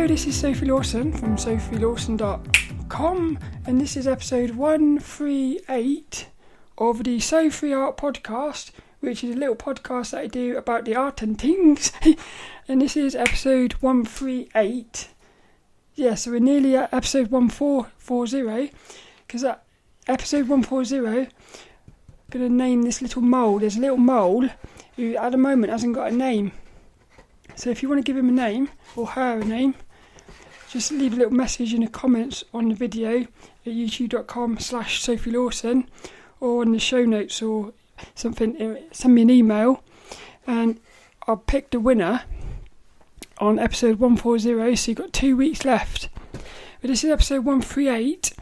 this is Sophie Lawson from sophielawson.com, and this is episode 138 of the So Free Art podcast, which is a little podcast that I do about the art and things. And this is episode 138. Yeah, so we're nearly at episode 1440, because at episode 140, I'm going to name this little mole. There's a little mole who at the moment hasn't got a name. So if you want to give him a name, or her a name, just leave a little message in the comments on the video at youtube.com/Sophie Lawson, or on the show notes or something. Send me an email and I'll pick the winner on episode 140, so you've got 2 weeks left. But this is episode 138,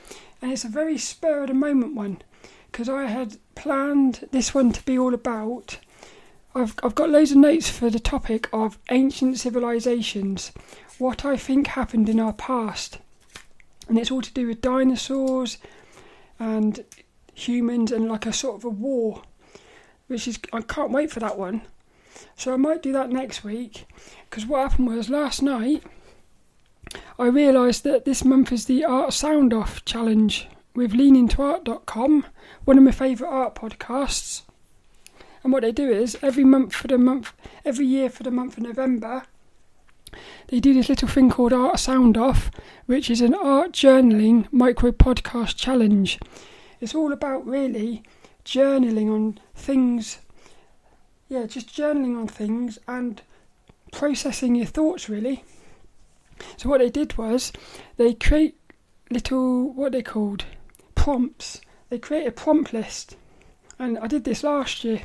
and it's a very spur of the moment one, because I had planned this one to be all about, I've got loads of notes for the topic of ancient civilizations, what I think happened in our past. And it's all to do with dinosaurs and humans and like a sort of a war, which is, I can't wait for that one. So I might do that next week, because what happened was last night I realised that this month is the Art Soundoff challenge with leanintoart.com, one of my favourite art podcasts. And what they do is every year for the month of November, they do this little thing called Art Soundoff, which is an art journaling micro podcast challenge. It's all about really journaling on things. Yeah, just journaling on things and processing your thoughts, really. So what they did was they create little, what they called, prompts. They create a prompt list. And I did this last year.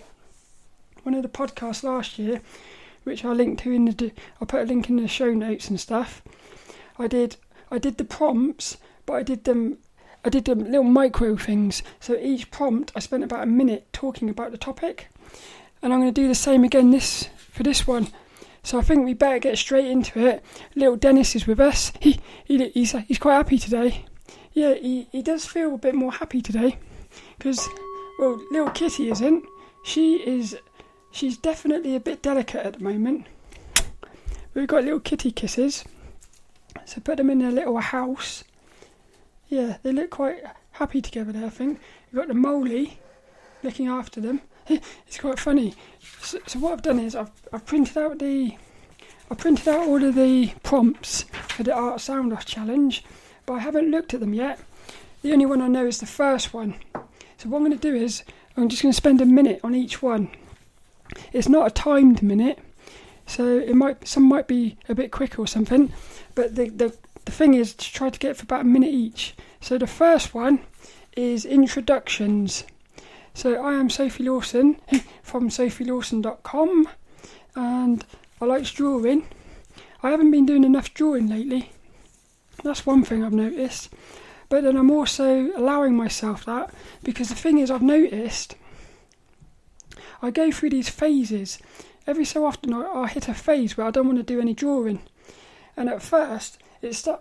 One of the podcasts last year, which I'll link to I'll put a link in the show notes and stuff. I did the prompts, but I did them little micro things. So each prompt I spent about a minute talking about the topic. And I'm going to do the same again for this one. So I think we better get straight into it. Little Dennis is with us. He's quite happy today. Yeah, he does feel a bit more happy today, because, well, little Kitty isn't. She's definitely a bit delicate at the moment. We've got little kitty kisses. So put them in their little house. Yeah, they look quite happy together there, I think. We've got the Molly looking after them. It's quite funny. So what I've done is I've printed out all of the prompts for the Art Soundoff challenge, but I haven't looked at them yet. The only one I know is the first one. So what I'm going to do is I'm just going to spend a minute on each one. It's not a timed minute, so some might be a bit quick or something, but the thing is to try to get for about a minute each. So the first one is introductions. So I am Sophie Lawson from sophielawson.com, and I like drawing. I haven't been doing enough drawing lately. That's one thing I've noticed. But then I'm also allowing myself that, because the thing is, I've noticed I go through these phases. Every so often I hit a phase where I don't want to do any drawing. And at first,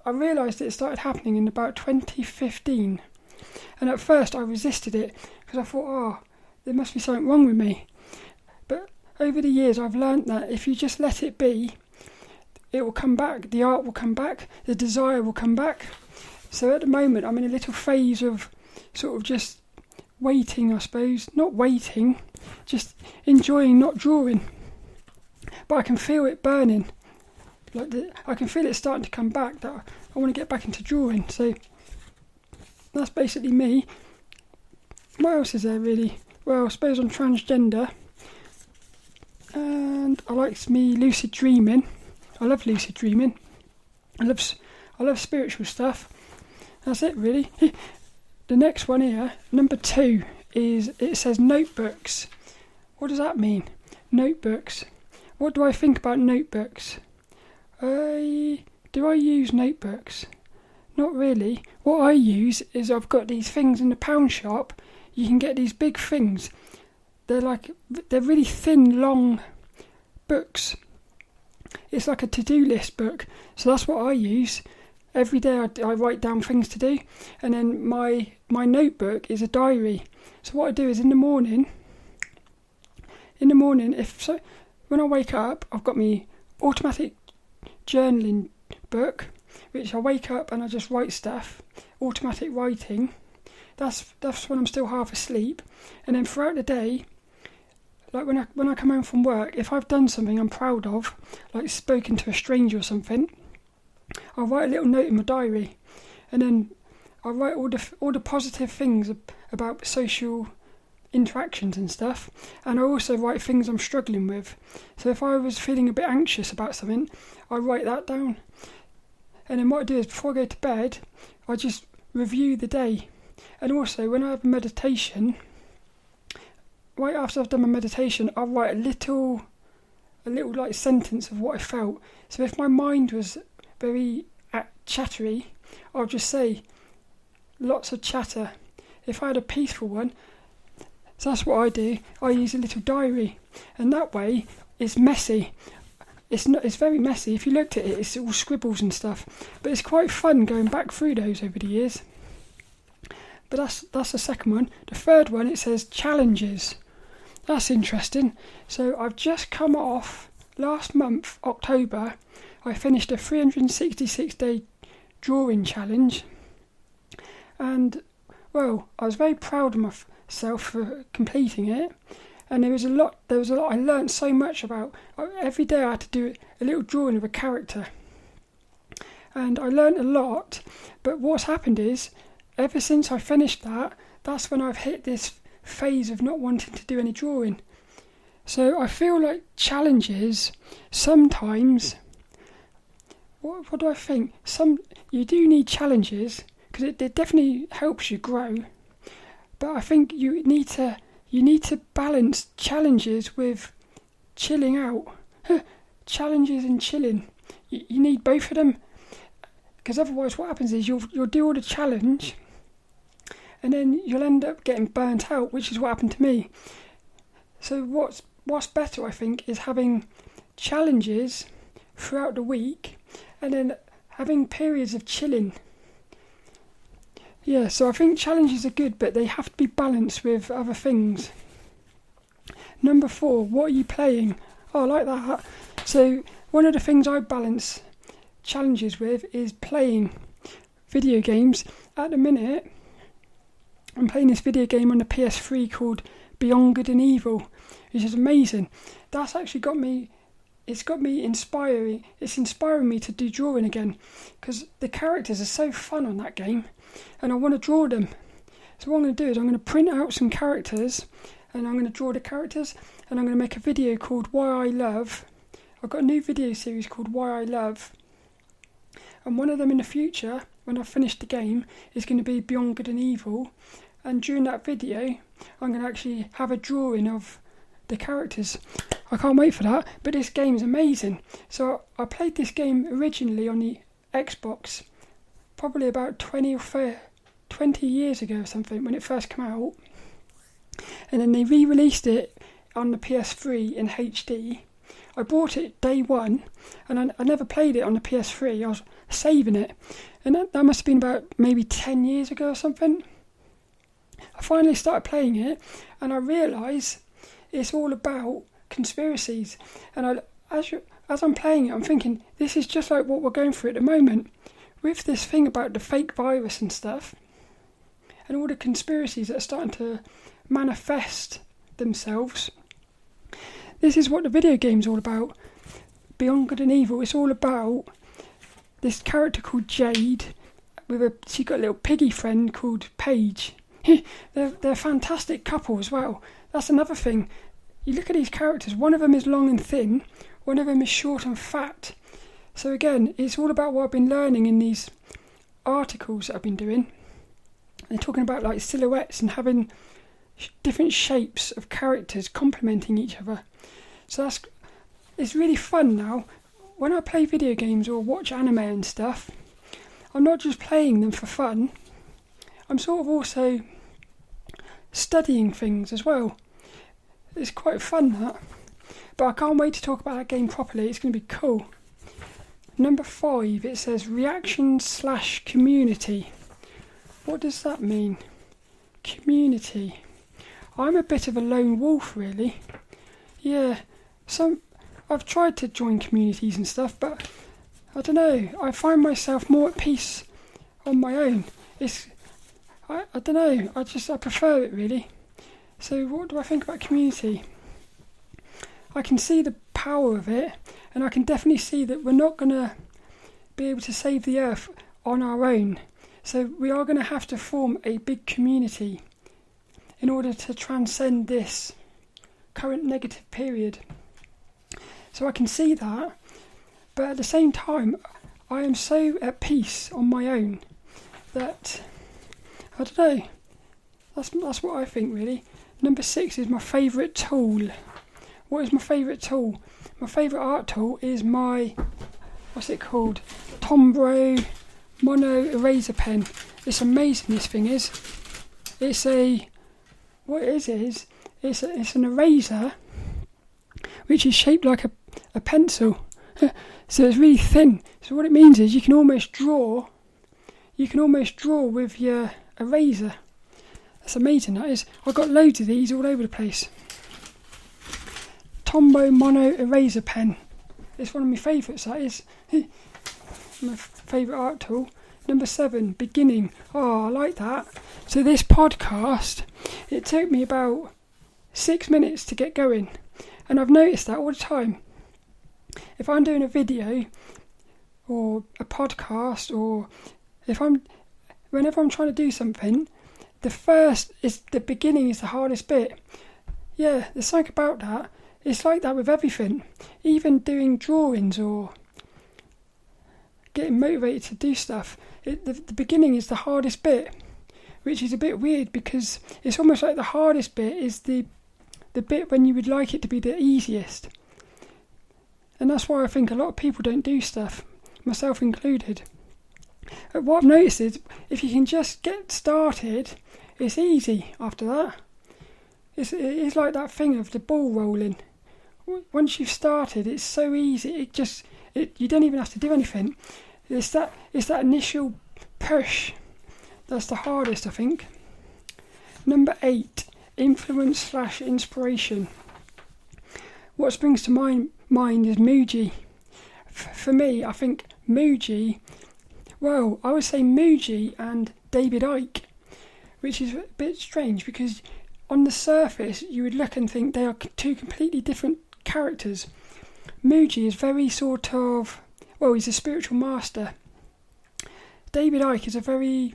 I realised it started happening in about 2015. And at first I resisted it, because I thought, there must be something wrong with me. But over the years I've learnt that if you just let it be, it will come back, the art will come back, the desire will come back. So at the moment I'm in a little phase of sort of just waiting, I suppose. Not waiting, just enjoying not drawing. But I can feel it burning. I can feel it starting to come back, that I want to get back into drawing. So that's basically me. What else is there really? Well, I suppose I'm transgender. And I like me lucid dreaming. I love lucid dreaming. I love spiritual stuff. That's it really. The next one here, number 2, it says notebooks. What does that mean? Notebooks. What do I think about notebooks? Do I use notebooks? Not really. What I use is I've got these things in the pound shop. You can get these big things. They're really thin, long books. It's like a to-do list book. So that's what I use. Every day I write down things to do. And then my notebook is a diary. So what I do is in the morning, when I wake up, I've got my automatic journaling book, which I wake up and I just write stuff, automatic writing. That's when I'm still half asleep. And then throughout the day, like when I come home from work, if I've done something I'm proud of, like spoken to a stranger or something, I'll write a little note in my diary, and then I'll write all the positive things about social interactions and stuff, and I also write things I'm struggling with. So if I was feeling a bit anxious about something, I write that down. And then what I do is, before I go to bed, I just review the day. And also, when I have a meditation, right after I've done my meditation, I'll write a little like sentence of what I felt. So if my mind was very chattery, I'll just say lots of chatter. If I had a peaceful one, so that's what I do. I use a little diary, and that way it's messy. It's very messy. If you looked at it, it's all scribbles and stuff. But it's quite fun going back through those over the years. But that's the second one. The third one, it says challenges. That's interesting. So I've just come off, last month, October, I finished a 366-day drawing challenge. And, well, I was very proud of myself for completing it. And there was a lot. I learnt so much about. Every day I had to do a little drawing of a character, and I learnt a lot. But what's happened is, ever since I finished that, that's when I've hit this phase of not wanting to do any drawing. So I feel like challenges sometimes. What do I think? You do need challenges because it definitely helps you grow. But I think you need to balance challenges with chilling out. Challenges and chilling. You need both of them. Because otherwise what happens is you'll do all the challenge and then you'll end up getting burnt out, which is what happened to me. So what's better, I think, is having challenges throughout the week and then having periods of chilling. Yeah, so I think challenges are good, but they have to be balanced with other things. Number 4, what are you playing? Oh, I like that. So one of the things I balance challenges with is playing video games. At the minute, I'm playing this video game on the PS3 called Beyond Good and Evil, which is amazing. That's actually it's inspiring me to do drawing again, because the characters are so fun on that game. And I want to draw them. So what I'm going to do is I'm going to print out some characters and I'm going to draw the characters, and I'm going to make a video called Why I Love. I've got a new video series called Why I Love. And one of them in the future, when I've finished the game, is going to be Beyond Good and Evil. And during that video, I'm going to actually have a drawing of the characters. I can't wait for that, but this game is amazing. So I played this game originally on the Xbox probably about 20 years ago or something, when it first came out. And then they re-released it on the PS3 in HD. I bought it day one, and I never played it on the PS3. I was saving it. And that must have been about maybe 10 years ago or something. I finally started playing it, and I realised it's all about conspiracies. And as I'm playing it, I'm thinking, this is just like what we're going through at the moment. With this thing about the fake virus and stuff, and all the conspiracies that are starting to manifest themselves, this is what the video game's all about. Beyond Good and Evil, it's all about this character called Jade, she's got a little piggy friend called Paige. They're a fantastic couple as well. That's another thing. You look at these characters, one of them is long and thin, one of them is short and fat. So again, it's all about what I've been learning in these articles that I've been doing. They're talking about like silhouettes and having different shapes of characters complementing each other. So it's really fun now. When I play video games or watch anime and stuff, I'm not just playing them for fun. I'm sort of also studying things as well. It's quite fun, that. But I can't wait to talk about that game properly. It's going to be cool. Number 5, it says reaction/community. What does that mean? Community. I'm a bit of a lone wolf, really. Yeah, I've tried to join communities and stuff, but I don't know, I find myself more at peace on my own. I don't know, I prefer it really. So what do I think about community? I can see the power of it, and I can definitely see that we're not going to be able to save the earth on our own. So we are going to have to form a big community in order to transcend this current negative period. So I can see that, but at the same time, I am so at peace on my own that, I don't know, that's what I think really. Number 6 is my favourite tool. What is my favourite tool? My favourite art tool is my, what's it called? Tombow mono eraser pen. It's amazing, this thing is. It's an eraser which is shaped like a pencil. So it's really thin. So what it means is you can almost draw with your eraser. That's amazing, that is. I've got loads of these all over the place. Tombow mono eraser pen. It's one of my favourites, that is. My favourite art tool. Number 7, beginning. Oh, I like that. So this podcast, it took me about 6 minutes to get going. And I've noticed that all the time. If I'm doing a video or a podcast, or whenever I'm trying to do something, the beginning is the hardest bit. Yeah, there's something about that. It's like that with everything. Even doing drawings or getting motivated to do stuff, the beginning is the hardest bit, which is a bit weird because it's almost like the hardest bit is the bit when you would like it to be the easiest. And that's why I think a lot of people don't do stuff, myself included. What I've noticed is if you can just get started, it's easy after that. It's like that thing of the ball rolling. Once you've started, it's so easy. You don't even have to do anything. It's that initial push that's the hardest, I think. Number 8, influence/inspiration. What springs to mind is Mooji. For me, I think Mooji. Well, I would say Mooji and David Icke, which is a bit strange because on the surface you would look and think they are two completely different characters. Mooji is very he's a spiritual master. David Icke is a very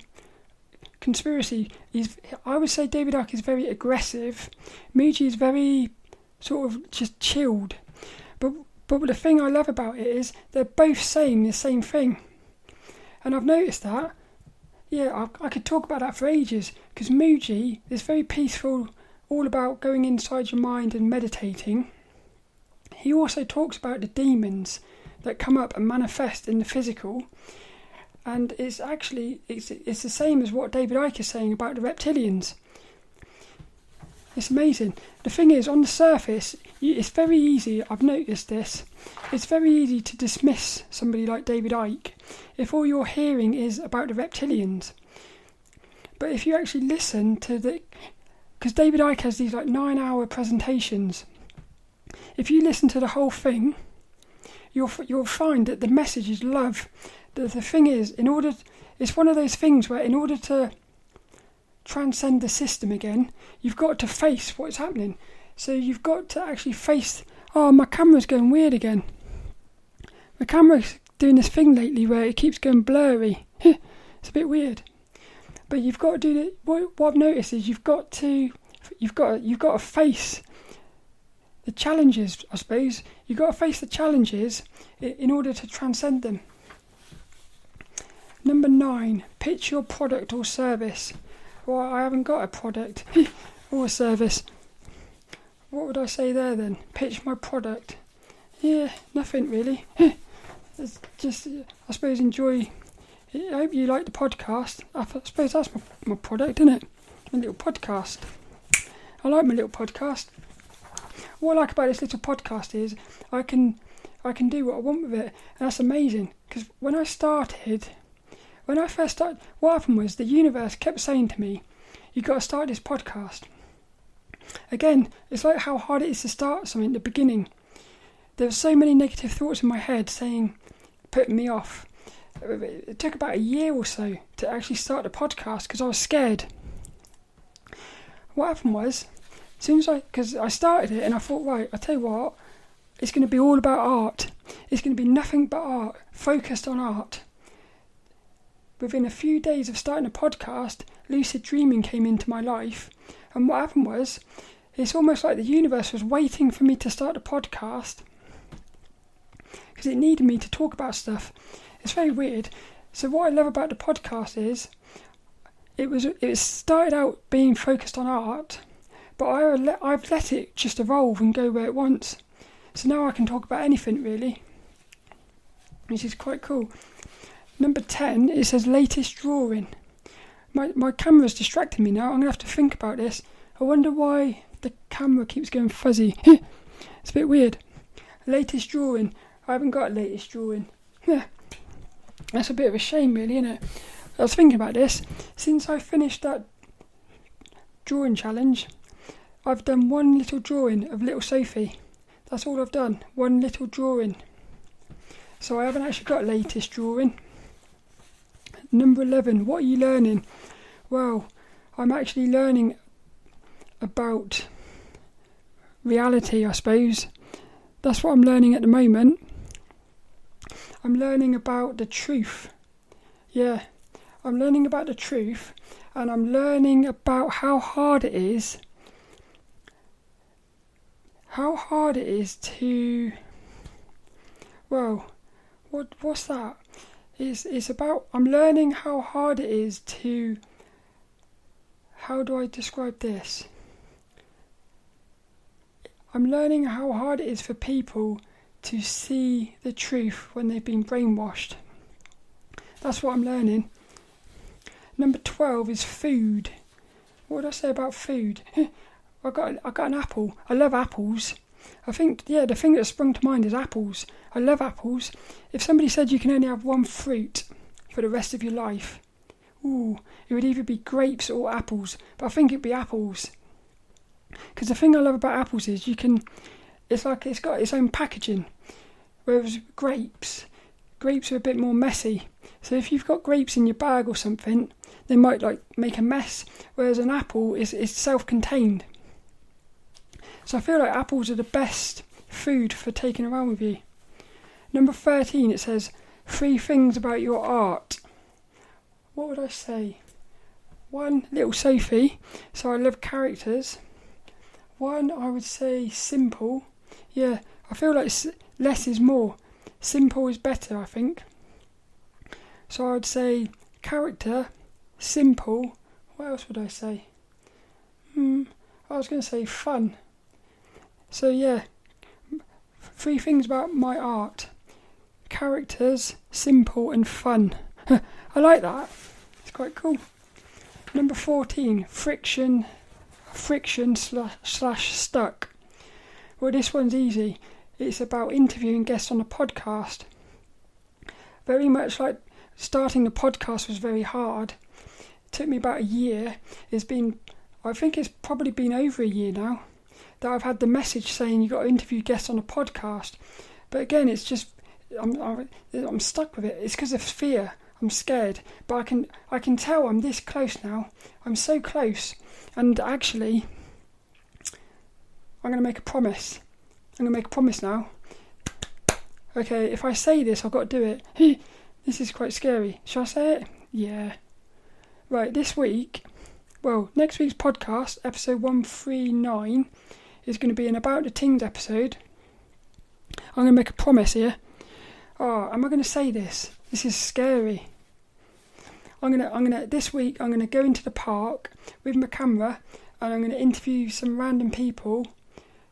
conspiracy. I would say David Icke is very aggressive. Mooji is very sort of just chilled. But the thing I love about it is they're both saying the same thing. And I've noticed that. Yeah, I could talk about that for ages because Mooji is very peaceful, all about going inside your mind and meditating. He also talks about the demons that come up and manifest in the physical, and it's the same as what David Icke is saying about the reptilians. It's amazing. The thing is, on the surface, it's very easy, I've noticed this, it's very easy to dismiss somebody like David Icke if all you're hearing is about the reptilians. But if you actually listen to because David Icke has these 9-hour presentations, if you listen to the whole thing, you'll find that the message is love. The thing is, it's one of those things where in order to transcend the system again, you've got to face what's happening. So you've got to actually face, my camera's going weird again. My camera's doing this thing lately where it keeps going blurry. It's a bit weird. But you've got to do that. What I've noticed is you've got to face the challenges, I suppose. You've got to face the challenges in order to transcend them. Number 9, pitch your product or service. Well, I haven't got a product or a service. What would I say there then? Pitch my product. Yeah, nothing really. It's just, I suppose, enjoy. I hope you like the podcast. I suppose that's my product, isn't it? My little podcast. I like my little podcast. What I like about this little podcast is I can do what I want with it, and that's amazing. Because when I first started, what happened was the universe kept saying to me, "You've got to start this podcast." Again, it's like how hard it is to start something at the beginning. There were so many negative thoughts in my head saying, putting me off. It took about a year or so to actually start the podcast because I was scared. What happened was, because I started it and I thought, right, I'll tell you what, it's going to be all about art. It's going to be nothing but art, focused on art. Within a few days of starting a podcast, lucid dreaming came into my life. And what happened was, it's almost like the universe was waiting for me to start a podcast because it needed me to talk about stuff. It's very weird. So what I love about the podcast is it started out being focused on art, but I've let it just evolve and go where it wants. So now I can talk about anything really, which is quite cool. Number 10, it says latest drawing. My camera's distracting me now. I'm going to have to think about this. I wonder why the camera keeps going fuzzy. It's a bit weird. Latest drawing. I haven't got a latest drawing. That's a bit of a shame really, isn't it? I was thinking about this. Since I finished that drawing challenge, I've done one little drawing of little Sophie. That's all I've done. One little drawing. So I haven't actually got a latest drawing. Number 11. What are you learning? Well, I'm actually learning about reality, I suppose. That's what I'm learning at the moment. I'm learning about the truth. Yeah, I'm learning about the truth, and I'm learning about how hard it is. How hard it is to... Well, what's that? It's about... I'm learning how hard it is to... How do I describe this? I'm learning how hard it is for people to see the truth when they've been brainwashed. That's what I'm learning. Number 12 is food. What did I say about food? I got an apple. I love apples. I think, the thing that sprung to mind is apples. I love apples. If somebody said you can only have one fruit for the rest of your life, it would either be grapes or apples. But I think it'd be apples. Because the thing I love about apples is it's got its own packaging. Whereas grapes are a bit more messy. So if you've got grapes in your bag or something, they might make a mess. Whereas an apple is self-contained. So I feel like apples are the best food for taking around with you. Number 13, it says 3 things about your art. What would I say? 1, little Sophie. So I love characters. 1, I would say simple. Yeah, I feel like less is more. Simple is better, I think. So I would say character, simple. What else would I say? I was going to say fun. So yeah, 3 things about my art. Characters, simple and fun. I like that. It's quite cool. Number 14, friction / stuck. Well, this one's easy. It's about interviewing guests on a podcast. Very much like starting the podcast was very hard. It took me about a year. I think it's probably been over a year now that I've had the message saying you've got to interview guests on a podcast. But again, it's just I'm stuck with it. It's because of fear. I'm scared, but I can tell I'm this close now. I'm so close, and actually, I'm going to make a promise. I'm going to make a promise now. Okay, if I say this, I've got to do it. This is quite scary. Shall I say it? Yeah. Right, next week's podcast, episode 139, is going to be an About the Things episode. I'm going to make a promise here. Oh, am I going to say this? This is scary. This week I'm gonna go into the park with my camera and I'm gonna interview some random people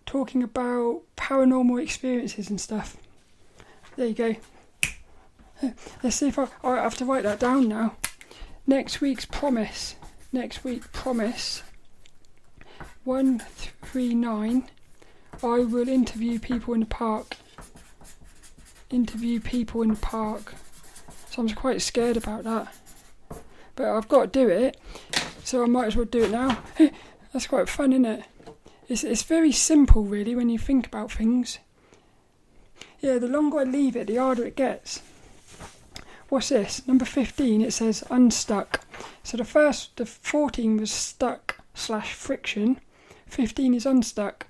talking about paranormal experiences and stuff. There you go. Let's see if I have to write that down now. Next week promise 139. I will interview people in the park. So I'm quite scared about that. But I've got to do it, so I might as well do it now. That's quite fun, isn't it? It's very simple, really, when you think about things. Yeah, the longer I leave it, the harder it gets. what's this? Number 15, it says unstuck. So the 14 was stuck/friction. 15 is unstuck.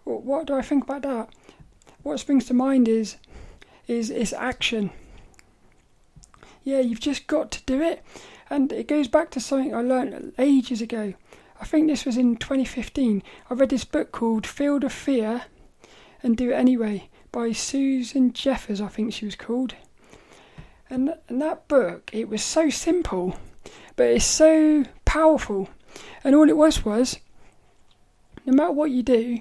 What do I think about that? What springs to mind is it's action. Yeah, you've just got to do it. And it goes back to something I learned ages ago. I think this was in 2015. I read this book called Field of Fear and Do It Anyway by Susan Jeffers, I think she was called. And that book, it was so simple, but it's so powerful. And all it was no matter what you do,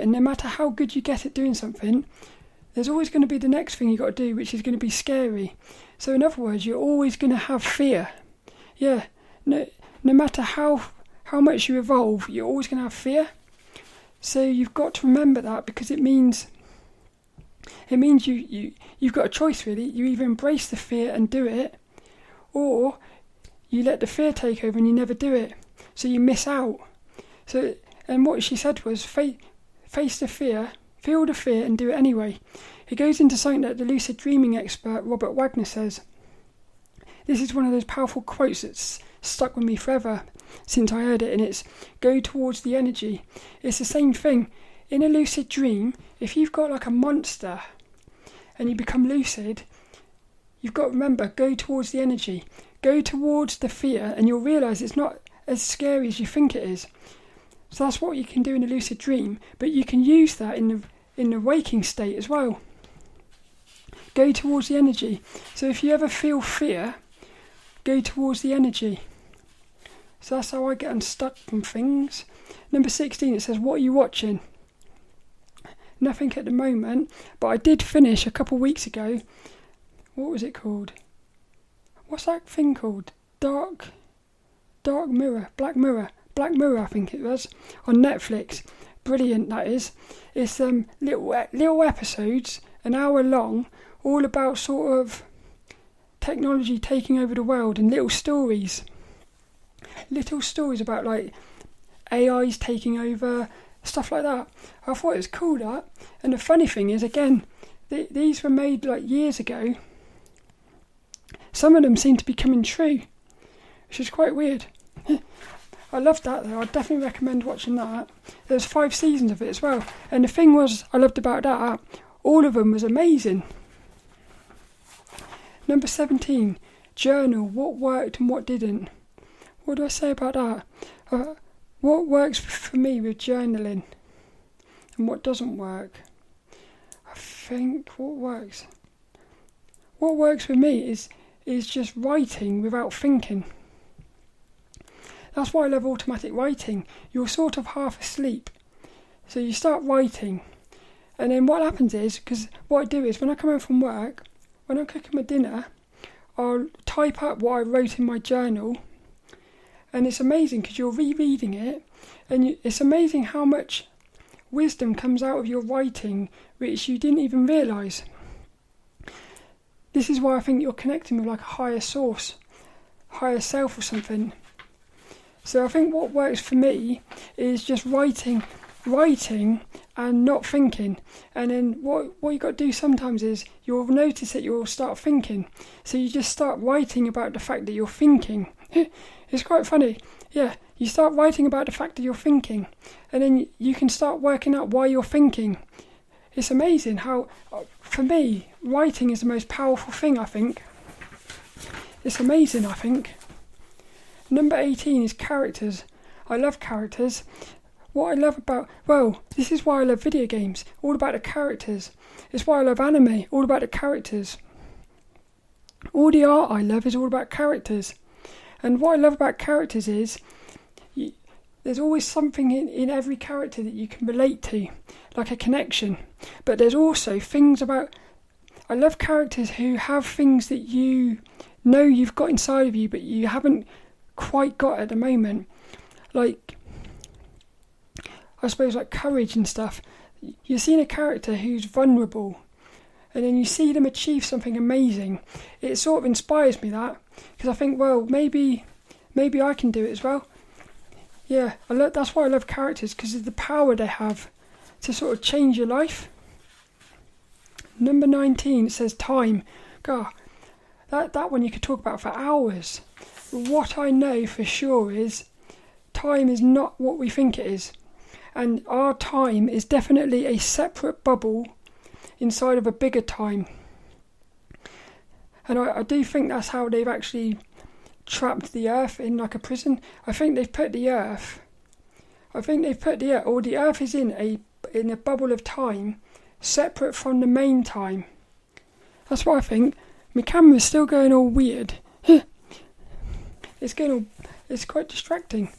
and no matter how good you get at doing something, there's always going to be the next thing you've got to do, which is going to be scary. So in other words, you're always going to have fear. Yeah, no matter how much you evolve, you're always going to have fear. So you've got to remember that, because it means you've got a choice really. You either embrace the fear and do it, or you let the fear take over and you never do it. So you miss out. So, and what she said was face the fear, feel the fear and do it anyway. It goes into something that the lucid dreaming expert Robert Wagner says. This is one of those powerful quotes that's stuck with me forever since I heard it, and it's go towards the energy. It's the same thing. In a lucid dream, if you've got like a monster and you become lucid, you've got to remember, go towards the energy. Go towards the fear and you'll realise it's not as scary as you think it is. So that's what you can do in a lucid dream, but you can use that in the waking state as well. Go towards the energy. So if you ever feel fear, go towards the energy. So that's how I get unstuck from things. Number 16, it says, what are you watching? Nothing at the moment, but I did finish a couple of weeks ago. What was it called? What's that thing called? Black Mirror, I think it was, on Netflix. Brilliant, that is. It's little episodes, an hour long, all about sort of technology taking over the world, and little stories about like AIs taking over, stuff like that. I thought it was cool, that. And the funny thing is, again, these were made like years ago. Some of them seem to be coming true, which is quite weird. I loved that though. I'd definitely recommend watching that. There's 5 seasons of it as well. And the thing I loved about that, all of them was amazing. Number 17, journal. What worked and what didn't. What do I say about that? What works for me with journaling and what doesn't work? I think what works for me is just writing without thinking. That's why I love automatic writing. You're sort of half asleep. So you start writing. And then what happens is, because what I do is when I come home from work, when I'm cooking my dinner, I'll type up what I wrote in my journal. And it's amazing because you're rereading it. And it's amazing how much wisdom comes out of your writing, which you didn't even realise. This is why I think you're connecting with like a higher source, higher self or something. So I think what works for me is just writing and not thinking. And then what you got to do sometimes is you'll notice that you'll start thinking. So you just start writing about the fact that you're thinking. It's quite funny. Yeah, you start writing about the fact that you're thinking. And then you can start working out why you're thinking. It's amazing how, for me, writing is the most powerful thing, I think. It's amazing, I think. Number 18 is characters. I love characters. What I love about, this is why I love video games, all about the characters. It's why I love anime, all about the characters. All the art I love is all about characters. And what I love about characters is, there's always something in every character that you can relate to, like a connection. But there's also things about, I love characters who have things that you know you've got inside of you, but you haven't quite got at the moment, like I suppose like courage and stuff. You're seeing a character who's vulnerable and then you see them achieve something amazing. It sort of inspires me, that, because I think, maybe I can do it as well. Yeah, that's why I love characters, because of the power they have to sort of change your life. Number 19 says time. God, that one you could talk about for hours. What I know for sure is time is not what we think it is. And our time is definitely a separate bubble inside of a bigger time. And I do think that's how they've actually trapped the Earth in like a prison. I think they've put the Earth, or the Earth is in a bubble of time separate from the main time. That's what I think. My camera's still going all weird. It's quite distracting.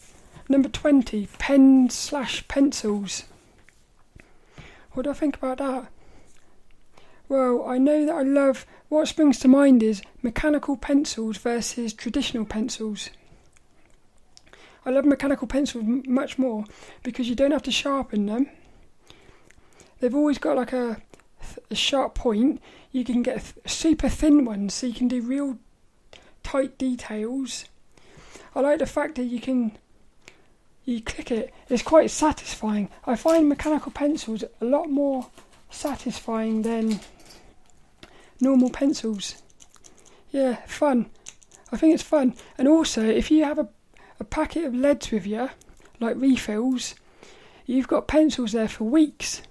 Number 20, pen/pencils. What do I think about that? Well, I know that what springs to mind is mechanical pencils versus traditional pencils. I love mechanical pencils much more because you don't have to sharpen them. They've always got like a sharp point. You can get super thin ones so you can do real tight details. I like the fact that you click it. It's quite satisfying. I find mechanical pencils a lot more satisfying than normal pencils. Yeah, fun. I think it's fun. And also, if you have a packet of leads with you, like refills, you've got pencils there for weeks.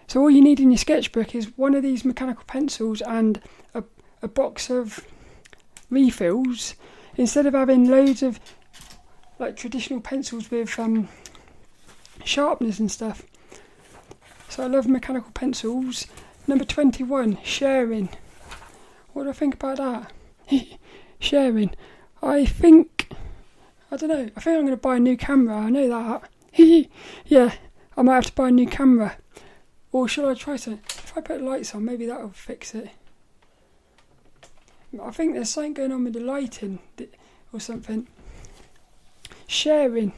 So all you need in your sketchbook is one of these mechanical pencils and a box of refills, instead of having loads of like traditional pencils with sharpeners and stuff. So I love mechanical pencils. Number 21, sharing. What do I think about that? Sharing. I think I'm going to buy a new camera. I know that. Yeah, I might have to buy a new camera. Or should I try something? If I put lights on, maybe that'll fix it. I think there's something going on with the lighting or something. Sharing.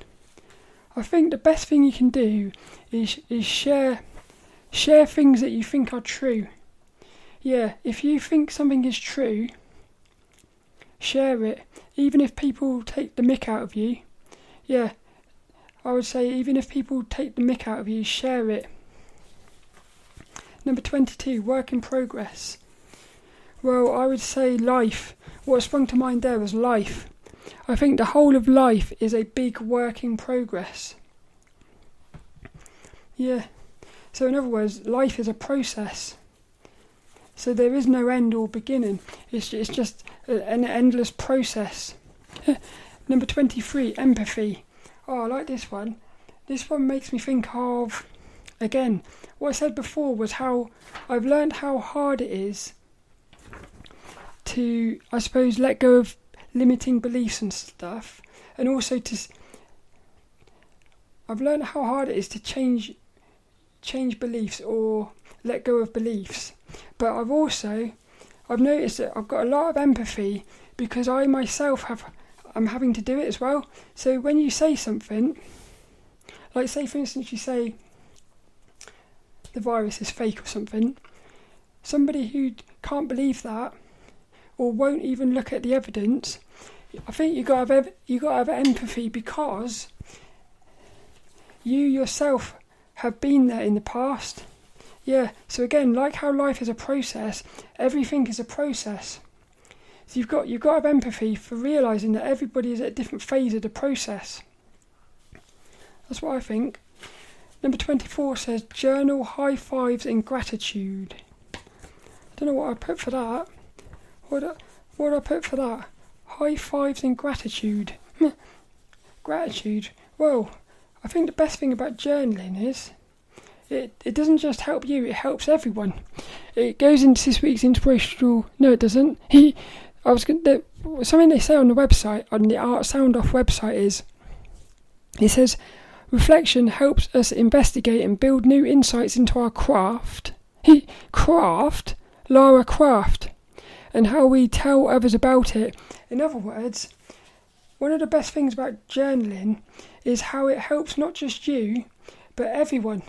I think the best thing you can do is share things that you think are true. Yeah, if you think something is true, share it. Even if people take the mick out of you. Yeah, I would say even if people take the mick out of you, share it. Number 22, work in progress. Well, I would say life. What sprung to mind there was life. I think the whole of life is a big work in progress. Yeah. So in other words, life is a process. So there is no end or beginning. It's just an endless process. Number 23, empathy. Oh, I like this one. This one makes me think of, again, what I said before was how I've learned how hard it is to, I suppose, let go of limiting beliefs and stuff, and also I've learned how hard it is to change beliefs or let go of beliefs. But I've noticed that I've got a lot of empathy because I myself I'm having to do it as well. So when you say something, like say for instance you say the virus is fake or something, somebody who can't believe that or won't even look at the evidence, I think you got to have empathy because you yourself have been there in the past. Yeah, so again, like how life is a process, everything is a process. So you've got to have empathy for realising that everybody is at a different phase of the process. That's what I think. Number 24 says journal high fives and gratitude. I don't know what I put for that. What do I put for that? High fives and gratitude. Gratitude. Well, I think the best thing about journaling is it doesn't just help you, it helps everyone. It goes into this week's inspirational. No, it doesn't. Something they say on the website, on the Soundoff website is, it says, reflection helps us investigate and build new insights into our craft. Lara Craft. And how we tell others about it. In other words, one of the best things about journaling is how it helps not just you, but everyone.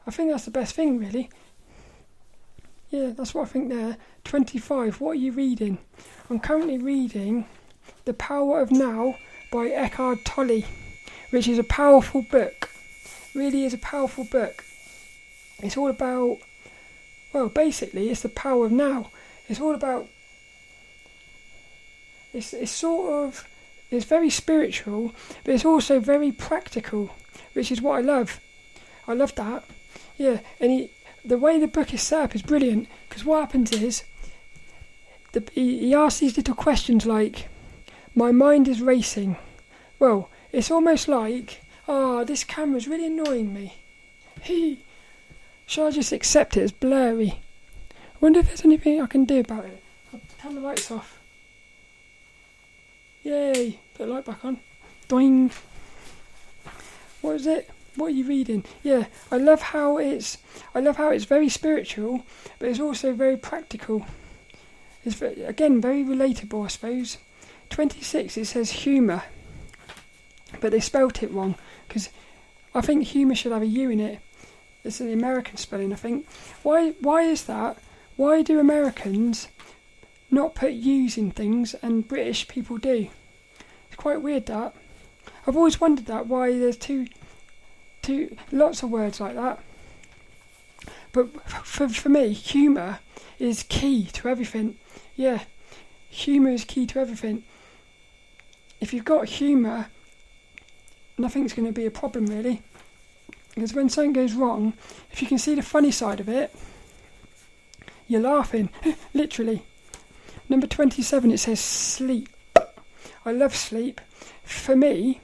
I think that's the best thing, really. Yeah, that's what I think there. 25, what are you reading? I'm currently reading The Power of Now by Eckhart Tolle, which is a powerful book. Really is a powerful book. It's all about Well, basically, it's the power of now. It's all about... It's very spiritual, but it's also very practical, which is what I love. I love that. Yeah, and the way the book is set up is brilliant, because what happens is, he asks these little questions like, my mind is racing. Well, it's almost like, this camera's really annoying me. Shall I just accept it as blurry? I wonder if there's anything I can do about it. I'll turn the lights off. Yay, put the light back on. Doing. What is it? What are you reading? Yeah, I love how it's very spiritual, but it's also very practical. It's very relatable, I suppose. 26, it says humour, but they spelt it wrong, because I think humour should have a U in it. It's an American spelling, I think. Why is that? Why do Americans not put U's in things and British people do? It's quite weird, that. I've always wondered that, why there's two lots of words like that. But for me, humour is key to everything. Yeah, humour is key to everything. If you've got humour, nothing's going to be a problem, really. Because when something goes wrong, if you can see the funny side of it, you're laughing, literally. Number 27, it says sleep. I love sleep. For me,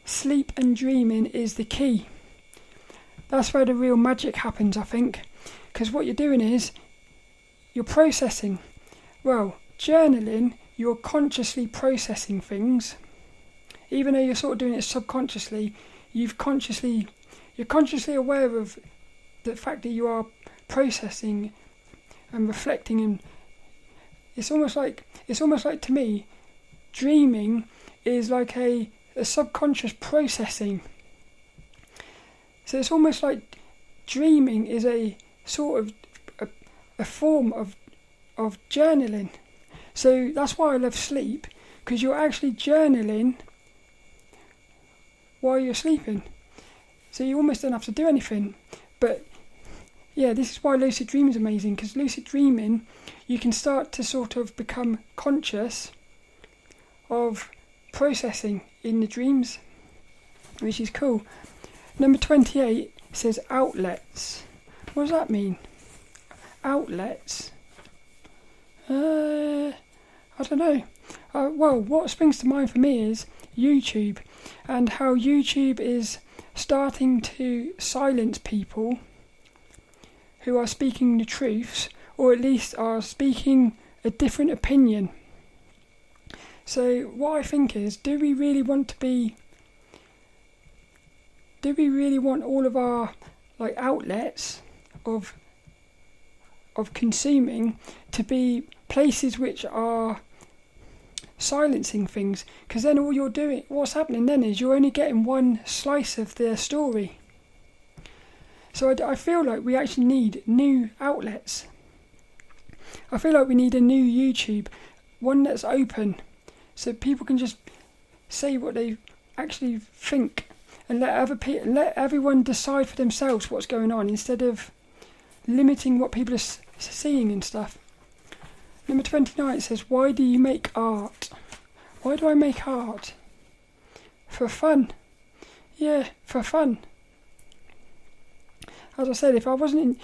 sleep and dreaming is the key. That's where the real magic happens, I think. Because what you're doing is, you're processing. Well, journaling, you're consciously processing things. Even though you're sort of doing it subconsciously, you're consciously aware of the fact that you are processing and reflecting, and it's almost like to me, dreaming is like a subconscious processing. So it's almost like dreaming is a sort of a form of journaling. So that's why I love sleep, because you're actually journaling while you're sleeping. So you almost don't have to do anything. But yeah, this is why lucid dreaming is amazing, because lucid dreaming, you can start to sort of become conscious of processing in the dreams, which is cool. Number 28 says outlets. What does that mean? Outlets? I don't know. Well, what springs to mind for me is YouTube, and how YouTube is starting to silence people who are speaking the truths, or at least are speaking a different opinion. So what I think is, do we really want all of our outlets of consuming to be places which are silencing things? Because then what's happening then is you're only getting one slice of their story. So I feel like we actually need new outlets. I feel like we need a new YouTube, one that's open, so people can just say what they actually think, and let everyone decide for themselves what's going on, instead of limiting what people are seeing and stuff. Number 29 says, why do you make art? Why do I make art? For fun. Yeah, for fun. As I said, if I wasn't in...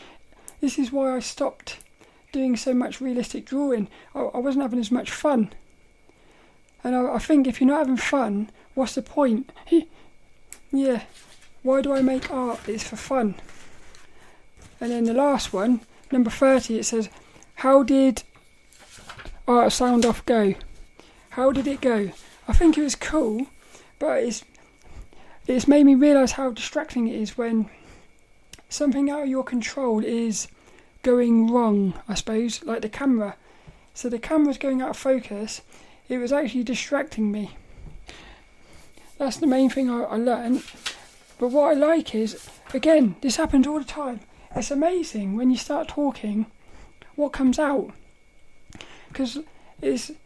This is why I stopped doing so much realistic drawing. I wasn't having as much fun. And I think if you're not having fun, what's the point? Yeah, why do I make art? It's for fun. And then the last one, number 30, it says, how did Art Soundoff go? How did it go? I think it was cool, but it's made me realise how distracting it is when something out of your control is going wrong, I suppose, like the camera. So the camera's going out of focus. It was actually distracting me. That's the main thing I learned. But what I like is, again, this happens all the time. It's amazing when you start talking what comes out. Because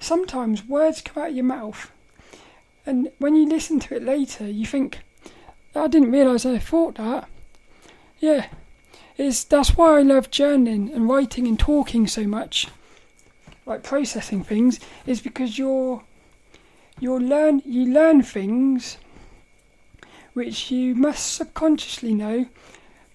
sometimes words come out of your mouth, and when you listen to it later, you think, I didn't realise I thought that. Yeah, That's why I love journaling and writing and talking so much, like processing things, is because you learn things which you must subconsciously know.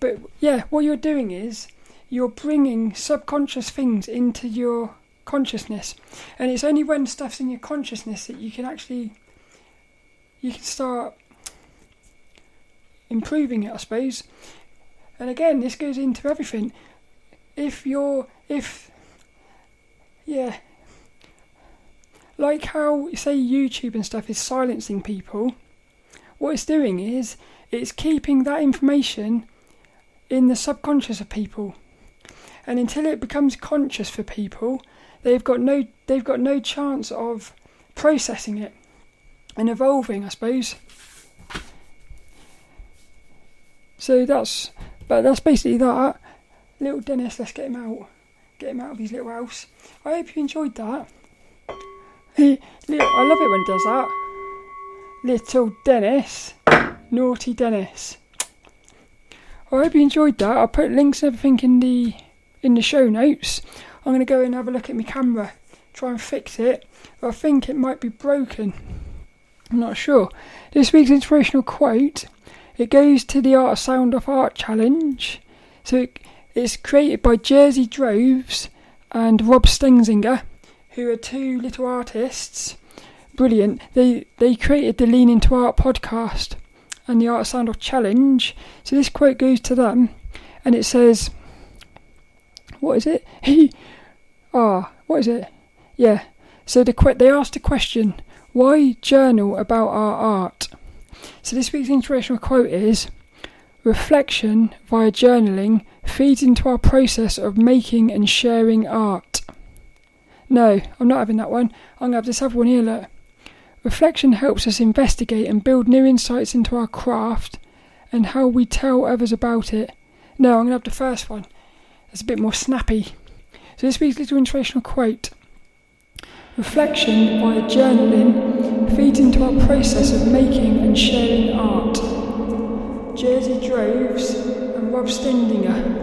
But yeah, what you're doing is you're bringing subconscious things into your consciousness, and it's only when stuff's in your consciousness that you can start improving it, I suppose. And again, this goes into everything. Like how, say, YouTube and stuff is silencing people, what it's doing is it's keeping that information in the subconscious of people, and until it becomes conscious for people, they've got no chance of processing it and evolving, I suppose. So that's basically that. Little Dennis, let's get him out of his little house. I hope you enjoyed that. I love it when it does that. Little Dennis, naughty Dennis. I hope you enjoyed that. I'll put links and everything in the show notes. I'm going to go and have a look at my camera, try and fix it. But I think it might be broken. I'm not sure. This week's inspirational quote, it goes to the Art of Soundoff Art Challenge. So it's created by Jersey Droves and Rob Stenzinger, who are two little artists. Brilliant. They created the Lean Into Art podcast and the Art of Soundoff Challenge. So this quote goes to them, and it says, what is it? What is it? Yeah. So they asked a question, why journal about our art? So this week's inspirational quote is, reflection via journaling feeds into our process of making and sharing art. No, I'm not having that one. I'm going to have this other one here, look. Reflection helps us investigate and build new insights into our craft and how we tell others about it. No, I'm going to have the first one. It's a bit more snappy. So this week's little inspirational quote. Reflection via journaling feeds into our process of making and sharing art. Jersey Droves and Rob Stendinger.